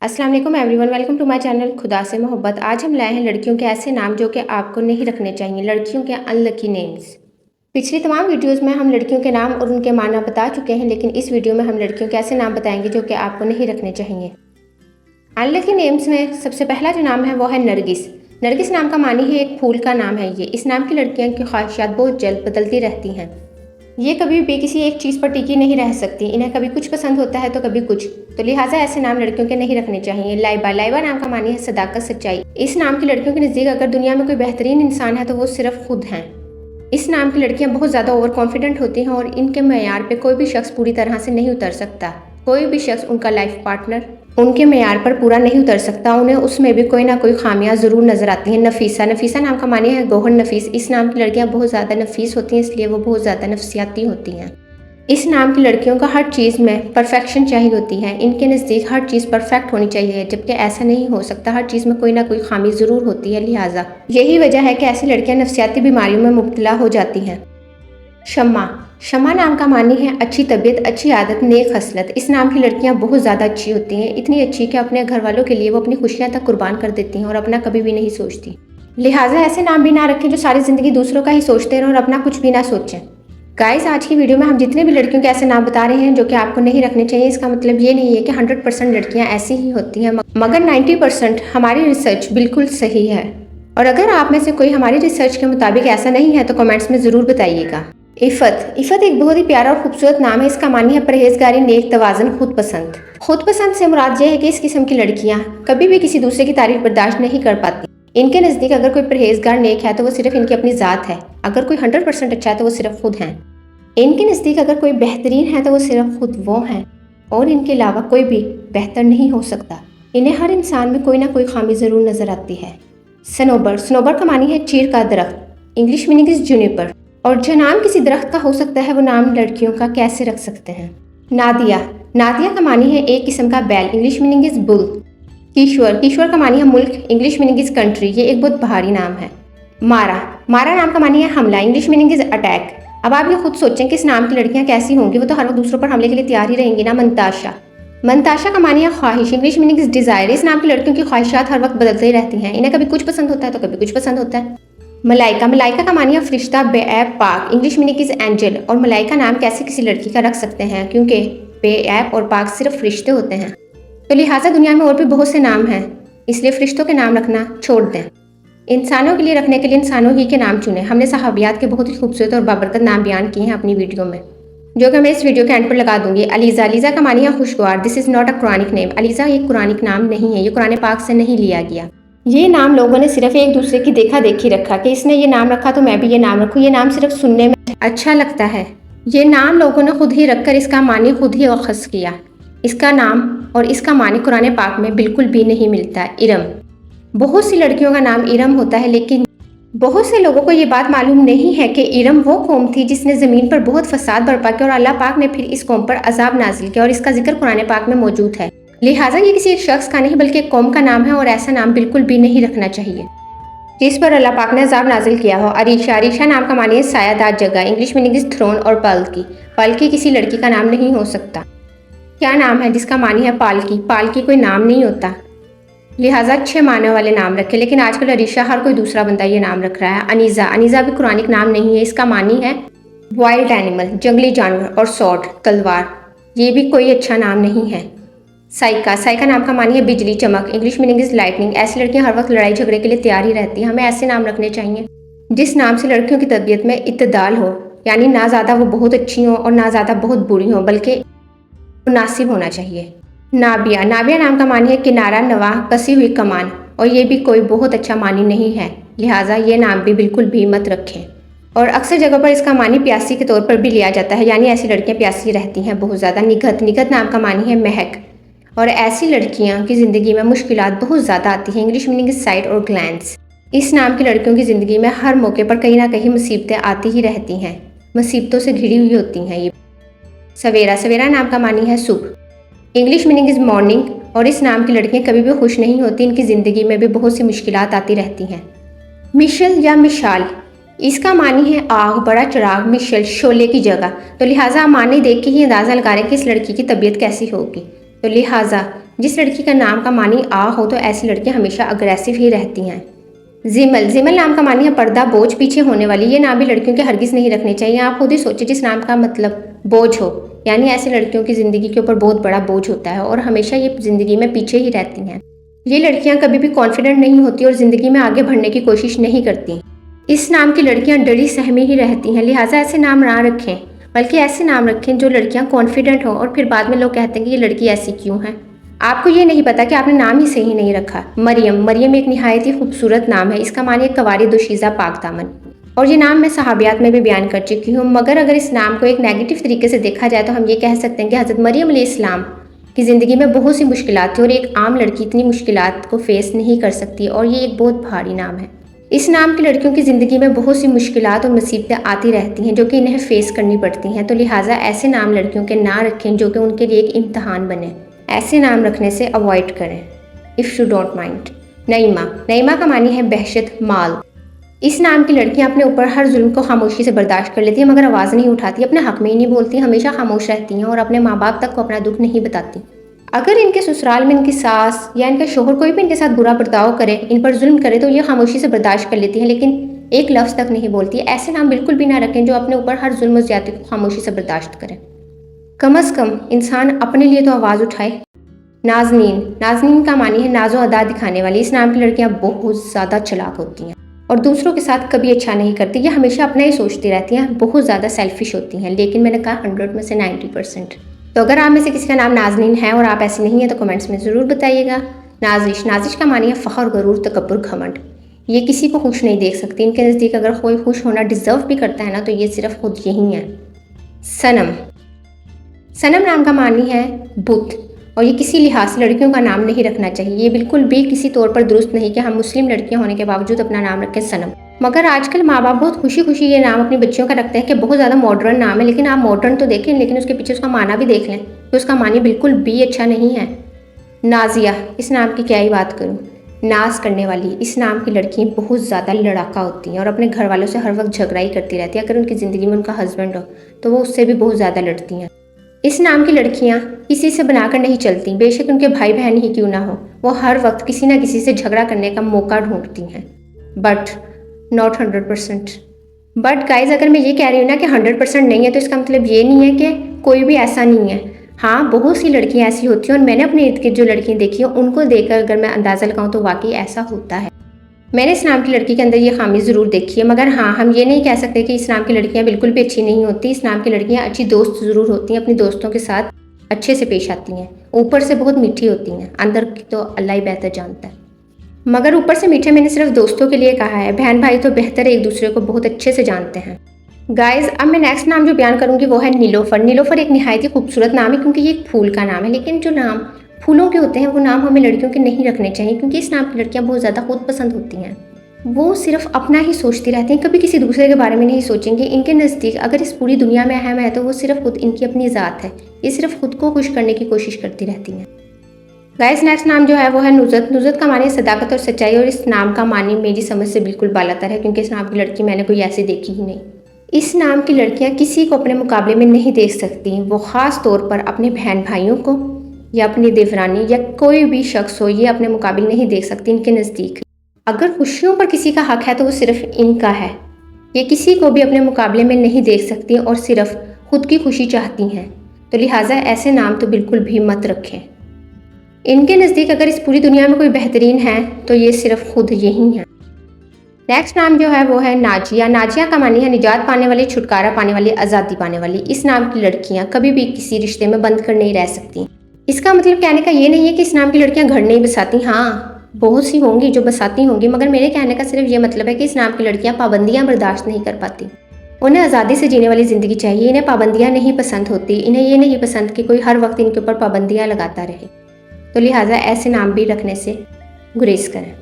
अस्सलाम वालेकुम everyone, welcome to my channel खुदा से मोहब्बत। आज हम लाए हैं लड़कियों के ऐसे नाम जो कि आपको नहीं रखने चाहिए, लड़कियों के अनलकी नेम्स। पिछली तमाम वीडियोस में हम लड़कियों के नाम और उनके माना बता चुके हैं, लेकिन इस वीडियो में हम लड़कियों के ऐसे नाम बताएंगे जो कि आपको नहीं रखने चाहिए। अनलकी नेम्स में सबसे पहला जो नाम है वो है नरगिस। नरगिस नाम का मानी है एक फूल का नाम है। ये इस नाम की लड़कियों की ख्वाहिशात बहुत जल्द बदलती रहती हैं। ये कभी भी किसी एक चीज़ पर टिकी नहीं रह सकती। इन्हें कभी कुछ पसंद होता है तो कभी कुछ, तो लिहाजा ऐसे नाम लड़कियों के नहीं रखने चाहिए। लाइबा। लाइबा नाम का मानी है सदाकत, सच्चाई। इस नाम की लड़कियों के नज़दीक अगर दुनिया में कोई बेहतरीन इंसान है तो वो सिर्फ खुद हैं। इस नाम की लड़कियां बहुत ज़्यादा ओवर कॉन्फिडेंट होती हैं और इनके मेयार पे कोई भी शख्स पूरी तरह से नहीं उतर सकता। कोई भी शख्स उनका लाइफ पार्टनर उनके मेयार पर पूरा नहीं उतर सकता। उन्हें उसमें भी कोई ना कोई खामियां ज़रूर नजर आती हैं। नफीसा। नफीसा नाम का मानी है गौहर नफीस। इस नाम की लड़कियां बहुत ज़्यादा नफीस होती हैं, इसलिए वो बहुत ज़्यादा नफसियाती होती हैं। इस नाम की लड़कियों का हर चीज़ में परफेक्शन चाहिए होती है। इनके नज़दीक हर चीज़ परफेक्ट होनी चाहिए, जबकि ऐसा नहीं हो सकता। हर चीज़ में कोई ना कोई खामी ज़रूर होती है। लिहाजा यही वजह है कि ऐसी लड़कियां नफसियाती बीमारियों में मुब्तला हो जाती हैं। शम्मा। शम्मा नाम का मानी है अच्छी तबीयत, अच्छी आदत, नेक खसलत। इस नाम की लड़कियां बहुत ज़्यादा अच्छी होती हैं, इतनी अच्छी कि अपने घर वालों के लिए वो अपनी खुशियां तक कुर्बान कर देती हैं और अपना कभी भी नहीं सोचती। लिहाजा ऐसे नाम भी ना रखें जो सारी ज़िंदगी दूसरों का ही सोचते रहें और अपना कुछ भी ना सोचें। गाइस, आज की वीडियो में हम जितने भी लड़कियों के ऐसे नाम बता रहे हैं जो कि आपको नहीं रखने चाहिए, इसका मतलब ये नहीं है कि 100% लड़कियां ऐसी ही होती हैं, मगर 90% हमारी रिसर्च बिल्कुल सही है। और अगर आप में से कोई हमारी रिसर्च के मुताबिक ऐसा नहीं है तो कमेंट्स में ज़रूर बताइएगा। इफ़त। इफ़त एक बहुत ही प्यारा और खूबसूरत नाम है। इसका मानी है परहेजगारी, नेक, तवाज़ुन, खुद पसंद। खुद पसंद से मुराद ये है कि इस किस्म की लड़कियां कभी भी किसी दूसरे की तारीफ बर्दाश्त नहीं कर पाती। इनके नज़दीक अगर कोई परहेजगार, नेक है तो वो सिर्फ इनकी अपनी ज़ात है। अगर कोई 100% अच्छा है तो वो सिर्फ खुद हैं। इनके नज़दीक अगर कोई बेहतरीन है तो वो सिर्फ खुद वो हैं और इनके अलावा कोई भी बेहतर नहीं हो सकता। इन्हें हर इंसान में कोई ना कोई खामी ज़रूर नज़र आती है। सनोबर। सनोबर का मानी है चीड़ का दरख्त। English meaning is Juniper. और जो नाम किसी दरख्त का हो सकता है वो नाम लड़कियों का कैसे रख सकते हैं। नादिया। नादिया का मानी है एक किस्म का बैल। English meaning is bull. कीश्वर। कीश्वर का मानी है मुल्क। English meaning is country. ये एक बहुत भारी नाम है। मारा। मारा नाम का मानी है हमला। English meaning is attack. अब आप ये खुद सोचें कि इस नाम की लड़कियां कैसी होंगी, वो तो हर वक्त दूसरों पर हमले के लिए तैयार ही रहेंगी ना। मंताशा। मंताशा का मानी है ख्वाहिश। English meaning is desire. इस नाम की लड़कियों की ख्वाहिशात हर वक्त बदलती रहती हैं। इन्हें कभी कुछ पसंद होता है तो कभी कुछ पसंद होता है। मलाइका। मलाइका का मानी है फरिश्ता, बेऐब, पाक। English meaning is angel. और मलाइका नाम कैसे किसी लड़की का रख सकते हैं, क्योंकि बेऐब और पाक सिर्फ फरिश्ते होते हैं। तो लिहाजा दुनिया में और भी बहुत से नाम हैं, इसलिए फरिश्तों के नाम रखना छोड़ दें। इंसानों के लिए रखने के लिए इंसानों ही के नाम चुनें। हमने सहाबियात के बहुत ही खूबसूरत और बाबरकत नाम बयान किए हैं अपनी वीडियो में, जो कि मैं इस वीडियो के एंड पर लगा दूंगी। अलीज़ा। अलीज़ा का मानी है खुशगवार। This is not a Quranic name. Aliza एक कुरानिक नाम नहीं है, ये कुरान पाक से नहीं लिया गया। ये नाम लोगों ने सिर्फ एक दूसरे की देखा देखी रखा कि इसने ये नाम रखा तो मैं भी ये नाम रखूँ। ये नाम सिर्फ सुनने में अच्छा लगता है। ये नाम लोगों ने खुद ही रखकर इसका मानी खुद ही अखज़ किया। इसका नाम और इसका मानी कुरान पाक में बिल्कुल भी नहीं मिलता। इरम। बहुत सी लड़कियों का नाम इरम होता है, लेकिन बहुत से लोगों को ये बात मालूम नहीं है कि इरम वो कौम थी जिसने ज़मीन पर बहुत फसाद बर्पा किया और अल्लाह पाक ने फिर इस कौम पर अजाब नाजिल किया और इसका जिक्र कुरान पाक में मौजूद है। लिहाजा ये किसी एक शख्स का नहीं बल्कि एक कौम का नाम है और ऐसा नाम बिल्कुल भी नहीं रखना चाहिए जिस पर अल्लाह पाक ने अजाब नाजिल किया हो। अरीशा। अरीशा नाम का मानी है सायादार जगह। इंग्लिश मीनिंग इज थ्रोन और पालकी। पालकी किसी लड़की का नाम नहीं हो सकता। क्या नाम है जिसका मानी है पालकी? पालकी कोई नाम नहीं होता, लिहाजा अच्छे मानने वाले नाम रखे। लेकिन आजकल अरीशा हर कोई दूसरा बंदा ये नाम रख रहा है। अनीज़ा। अनीज़ा भी कुरानिक नाम नहीं है। इसका मानी है वाइल्ड एनिमल, जंगली जानवर, और सॉर्ड, तलवार। ये भी कोई अच्छा नाम नहीं है। साइका। साइका नाम का मानी है बिजली, चमक। English meaning is lightning. ऐसी लड़कियां हर वक्त लड़ाई झगड़े के लिए तैयार ही रहती हैं। हमें ऐसे नाम रखने चाहिए जिस नाम से लड़कियों की तबीयत में इत्तेदाल हो, यानी ना ज़्यादा वो बहुत अच्छी हो और ना ज़्यादा बहुत बुरी हो, बल्कि मुनासिब होना चाहिए। नाबिया। नाबिया नाम का मानी है किनारा, नवा, कसी हुई कमान। और ये भी कोई बहुत अच्छा मानी नहीं है, लिहाजा ये नाम भी बिल्कुल भी मत रखें। और अक्सर जगह पर इसका मानी प्यासी के तौर पर भी लिया जाता है, यानी ऐसी लड़कियां प्यासी रहती हैं बहुत ज़्यादा। निगत। निगत नाम का मानी है महक। और ऐसी लड़कियां की ज़िंदगी में मुश्किलात बहुत ज़्यादा आती हैं। इंग्लिश मीनिंग इज साइट और ग्लैंस। इस नाम की लड़कियों की ज़िंदगी में हर मौके पर कहीं ना कहीं मुसीबतें आती ही रहती हैं, मुसीबतों से घिरी हुई होती हैं ये। सवेरा। सवेरा नाम का मानी है सुबह। English meaning is morning. और इस नाम की लड़कियां कभी भी खुश नहीं होती, इनकी ज़िंदगी में भी बहुत सी मुश्किलात आती रहती हैं। मिशल या मिशाल। इसका मानी है आग, बड़ा चिराग, मिशल, शोले की जगह। तो लिहाजा मानी देख के ही अंदाज़ा लगा रहे हैं कि इस लड़की की तबीयत कैसी होगी। तो लिहाजा जिस लड़की का नाम का मानी आ हो तो ऐसी लड़कियां हमेशा अग्रेसिव ही रहती हैं। जिमल, जिमल नाम का मानी है पर्दा, बोझ, पीछे होने वाली। ये नाम भी लड़कियों के हरगिज़ नहीं रखने चाहिए। आप खुद ही सोचिए, जिस नाम का मतलब बोझ हो, यानी ऐसी लड़कियों की ज़िंदगी के ऊपर बहुत बड़ा बोझ होता है और हमेशा ये ज़िंदगी में पीछे ही रहती हैं। ये लड़कियां कभी भी कॉन्फिडेंट नहीं होती और ज़िंदगी में आगे बढ़ने की कोशिश नहीं करती। इस नाम की लड़कियां डरी सहमी ही रहती हैं, लिहाजा ऐसे नाम ना रखें, बल्कि ऐसे नाम रखें जो लड़कियां कॉन्फिडेंट हो और फिर बाद में लोग कहते हैं कि ये लड़की ऐसी क्यों है। आपको ये नहीं पता कि आपने नाम ही सही नहीं रखा। मरियम, मरियम एक निहायत ही खूबसूरत नाम है। इसका माने कवारी दोशीज़ा पाक दामन, और ये नाम मैं सहाबियात में भी बयान कर चुकी हूँ। मगर अगर इस नाम को एक नेगेटिव तरीके से देखा जाए तो हम ये कह सकते हैं कि हज़रत मरियम अलैहिस्सलाम की ज़िंदगी में बहुत सी मुश्किलात थी और एक आम लड़की इतनी मुश्किलात को फेस नहीं कर सकती, और ये एक बहुत भारी नाम है। इस नाम की लड़कियों की ज़िंदगी में बहुत सी मुश्किलात और मुसीबतें आती रहती हैं जो कि इन्हें फेस करनी पड़ती हैं, तो लिहाजा ऐसे नाम लड़कियों के ना रखें जो कि उनके लिए एक इम्तहान बने। ऐसे नाम रखने से अवॉइड करें, इफ़ यू डोंट माइंड। नईमा, नईमा का मानी है बहशत, माल। इस नाम की लड़कियां अपने ऊपर हर जुल्म को खामोशी से बर्दाश्त कर लेती हैं, मगर आवाज़ नहीं उठाती, अपने हक में ही नहीं बोलती, हमेशा खामोश रहती हैं और अपने माँ बाप तक को अपना दुख नहीं बताती। अगर इनके ससुराल में इनकी सास या इनका शोहर कोई भी इनके साथ बुरा बर्ताव करे, इन पर जुल्म करे, तो ये खामोशी से बर्दाश्त कर लेती हैं, लेकिन एक लफ्ज़ तक नहीं बोलती। ऐसे नाम बिल्कुल भी ना रखें जो अपने ऊपर हर जुल्म और ज़्यादती को खामोशी से बर्दाश्त करें। कम अज़ कम इंसान अपने लिए तो आवाज़ उठाए। नाज़नीन, नाज़नीन का मानी है नाजो अदा दिखाने वाली। इस नाम की लड़कियां बहुत ज़्यादा चालाक होती हैं और दूसरों के साथ कभी अच्छा नहीं करती। ये हमेशा अपना ही सोचती रहती हैं, बहुत ज़्यादा सेल्फिश होती हैं। लेकिन मैंने कहा 100 में से 90%। तो अगर आप में से किसी का नाम नाज़नीन है और आप ऐसी नहीं है तो कमेंट्स में ज़रूर बताइएगा। नाजिश, नाजिश का मानी है फ़ख्र, गरूर, तकब्बुर, घमंड। ये किसी को खुश नहीं देख सकती। इनके नज़दीक अगर कोई खुश होना डिज़र्व भी करता है ना तो ये सिर्फ खुद यही है। सनम, सनम नाम का मानी है बुत, और ये किसी लिहाज से लड़कियों का नाम नहीं रखना चाहिए। ये बिल्कुल भी किसी तौर पर दुरुस्त नहीं कि हम मुस्लिम लड़कियां होने के बावजूद अपना नाम रखें सनम। मगर आजकल माँ बाप बहुत खुशी खुशी ये नाम अपनी बच्चियों का रखते हैं कि बहुत ज़्यादा मॉडर्न नाम है, लेकिन आप मॉडर्न तो देखें, लेकिन उसके पीछे उसका माना भी देख लें तो उसका मानी बिल्कुल भी अच्छा नहीं है। नाजिया, इस नाम की क्या ही बात करूँ, नाज करने वाली। इस नाम की लड़कियाँ बहुत ज़्यादा लड़ाका होती हैं और अपने घर वालों से हर वक्त झगड़ा ही करती रहती है। अगर उनकी ज़िंदगी में उनका हस्बैंड हो तो वो उससे भी बहुत ज़्यादा लड़ती हैं। इस नाम की लड़कियां किसी से बनाकर नहीं चलती, बेशक उनके भाई बहन ही क्यों ना हो, वो हर वक्त किसी ना किसी से झगड़ा करने का मौका ढूंढती हैं। But not 100%। बट गाइज, अगर मैं ये कह रही हूँ ना कि 100% नहीं है तो इसका मतलब ये नहीं है कि कोई भी ऐसा नहीं है। हाँ, बहुत सी लड़कियां ऐसी होती हैं और मैंने अपने इर्द गिर्द जो लड़कियां देखी हैं उनको देखकर अगर मैं अंदाज़ा लगाऊँ तो वाकई ऐसा होता है। मैंने इस नाम की लड़की के अंदर ये खामी ज़रूर देखी है, मगर हाँ, हम ये नहीं कह सकते कि इस नाम की लड़कियां बिल्कुल भी अच्छी नहीं होती। इस नाम की लड़कियां अच्छी दोस्त ज़रूर होती हैं, अपनी दोस्तों के साथ अच्छे से पेश आती हैं, ऊपर से बहुत मीठी होती हैं, अंदर की तो अल्लाह ही बेहतर जानता है। मगर ऊपर से मीठे मैंने सिर्फ दोस्तों के लिए कहा है, बहन भाई तो बेहतर एक दूसरे को बहुत अच्छे से जानते हैं। गाइज, अब मैं नेक्स्ट नाम जो बयान करूँगी वो है नीलोफर। नीलोफर एक निहायत ही खूबसूरत नाम है क्योंकि ये एक फूल का नाम है, लेकिन जो नाम फूलों के होते हैं वो नाम हमें लड़कियों के नहीं रखने चाहिए क्योंकि इस नाम की लड़कियाँ बहुत ज़्यादा खुद पसंद होती हैं। वो सिर्फ अपना ही सोचती रहती हैं, कभी किसी दूसरे के बारे में नहीं सोचेंगे। इनके नज़दीक अगर इस पूरी दुनिया में अहम है तो वो सिर्फ खुद, इनकी अपनी ज़ात है। ये सिर्फ खुद को खुश करने की कोशिश करती रहती हैं। गाइस, नेक्स्ट नाम जो है वो है नुज़त। नुज़त का मानी सदाकत और सच्चाई, और इस नाम का मानी मेरी समझ से बिल्कुल बालातर है क्योंकि इस नाम की लड़की मैंने कोई ऐसी देखी ही नहीं। इस नाम की लड़कियाँ किसी को अपने मुकाबले में नहीं देख सकती। वो ख़ास तौर पर अपने बहन भाइयों को या अपनी देवरानी या कोई भी शख्स हो, ये अपने मुकाबले नहीं देख सकती इनके नज़दीक। अगर खुशियों पर किसी का हक है तो वो सिर्फ इनका है। ये किसी को भी अपने मुकाबले में नहीं देख सकती और सिर्फ खुद की खुशी चाहती हैं, तो लिहाजा ऐसे नाम तो बिल्कुल भी मत रखें। इनके नज़दीक अगर इस पूरी दुनिया में कोई बेहतरीन है तो ये सिर्फ खुद यही है। नेक्स्ट नाम जो है वो है नाजिया। नाजिया का मानी है निजात पाने वाली, छुटकारा पाने वाली, आज़ादी पाने वाली। इस नाम की लड़कियाँ कभी भी किसी रिश्ते में बंद कर नहीं रह सकती। इसका मतलब कहने का ये नहीं है कि इस नाम की लड़कियाँ घर नहीं बसाती। हाँ, बहुत सी होंगी जो बसाती होंगी, मगर मेरे कहने का सिर्फ ये मतलब है कि इस नाम की लड़कियां पाबंदियां बर्दाश्त नहीं कर पाती। उन्हें आज़ादी से जीने वाली ज़िंदगी चाहिए। इन्हें पाबंदियां नहीं पसंद होती। इन्हें ये नहीं पसंद कि कोई हर वक्त इनके ऊपर पाबंदियां लगाता रहे, तो लिहाजा ऐसे नाम भी रखने से गुरेज करें।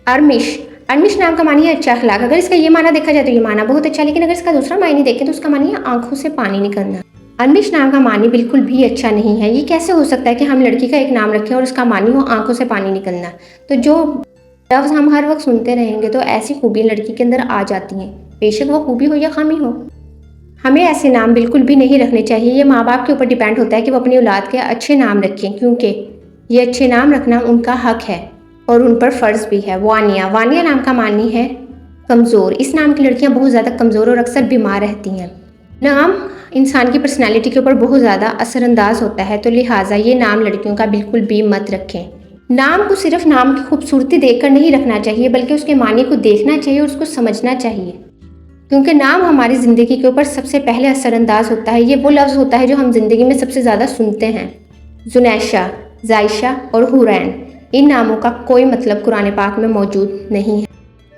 अरमिश। अरमिश नाम का मानी है अच्छा अखलाक। अगर इसका ये माना देखा जाए तो ये माना बहुत अच्छा, लेकिन अगर इसका दूसरा मायने देखें तो उसका मानी है आंखों से पानी निकलना। अरमिश नाम का मानी बिल्कुल भी अच्छा नहीं है। ये कैसे हो सकता है कि हम लड़की का एक नाम रखें और उसका मानी हो आंखों से पानी निकलना। तो जो लफ्ज़ हम हर वक्त सुनते रहेंगे तो ऐसी खूबियाँ लड़की के अंदर आ जाती हैं, बेशक वो खूबी हो या खामी हो। हमें ऐसे नाम बिल्कुल भी नहीं रखने चाहिए। ये माँ बाप के ऊपर डिपेंड होता है कि वो अपनी औलाद के अच्छे नाम रखें, क्योंकि ये अच्छे नाम रखना उनका हक है और उन पर फ़र्ज़ भी है। वानिया, वानिया नाम का मानी है कमज़ोर। इस नाम की लड़कियां बहुत ज़्यादा कमज़ोर और अक्सर बीमार रहती हैं। नाम इंसान की पर्सनैलिटी के ऊपर बहुत ज़्यादा असरअंदाज होता है, तो लिहाजा ये नाम लड़कियों का बिल्कुल भी मत रखें। नाम को सिर्फ नाम की खूबसूरती देखकर नहीं रखना चाहिए, बल्कि उसके मानी को देखना चाहिए और उसको समझना चाहिए, क्योंकि नाम हमारी ज़िंदगी के ऊपर सबसे पहले असरअंदाज होता है। ये वो लफ्ज़ होता है जो हम जिंदगी में सबसे ज़्यादा सुनते हैं। जुनैशा, जायशा और हुरैन, इन नामों का कोई मतलब कुरान पाक में मौजूद नहीं है।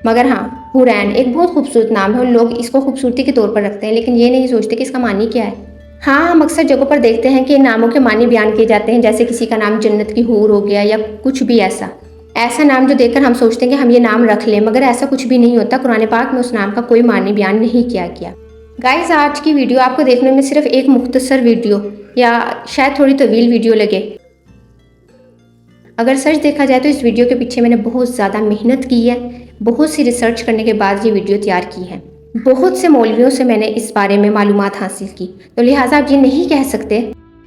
मगर हाँ, हुरैन एक बहुत खूबसूरत नाम है और लोग इसको खूबसूरती के तौर पर रखते हैं, लेकिन ये नहीं सोचते कि इसका मानी क्या है। हाँ, हम अक्सर जगहों पर देखते हैं कि नामों के मानी बयान किए जाते हैं, जैसे किसी का नाम जन्नत की हूर हो गया या कुछ भी ऐसा नाम जो देखकर हम सोचते हैं कि हम ये नाम रख लें, मगर ऐसा कुछ भी नहीं होता। कुरान पाक में उस नाम का कोई मानी बयान नहीं किया गया। गाइस, आज की वीडियो आपको देखने में सिर्फ एक मुख्तसर वीडियो या शायद थोड़ी तवील वीडियो लगे। अगर सच देखा जाए तो इस वीडियो के पीछे मैंने बहुत ज़्यादा मेहनत की है, बहुत सी रिसर्च करने के बाद ये वीडियो तैयार की है। बहुत से मौलवियों से मैंने इस बारे में मालूमात हासिल की, तो लिहाजा आप ये नहीं कह सकते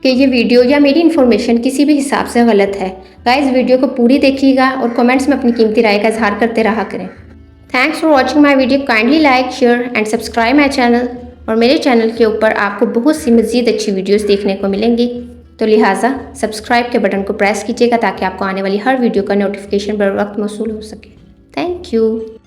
कि ये वीडियो या मेरी इन्फॉर्मेशन किसी भी हिसाब से गलत है। गाइस, वीडियो को पूरी देखिएगा और कमेंट्स में अपनी कीमती राय का इजहार करते रहा करें। Thanks for watching my video. Kindly like, share and subscribe my channel. और मेरे चैनल के ऊपर आपको बहुत सी मज़ीद अच्छी वीडियोज़ देखने को मिलेंगी, तो लिहाजा सब्सक्राइब के बटन को प्रेस कीजिएगा ताकि आपको आने वाली हर वीडियो का नोटिफिकेशन बर वक्त मौसूल हो सके। Thank you.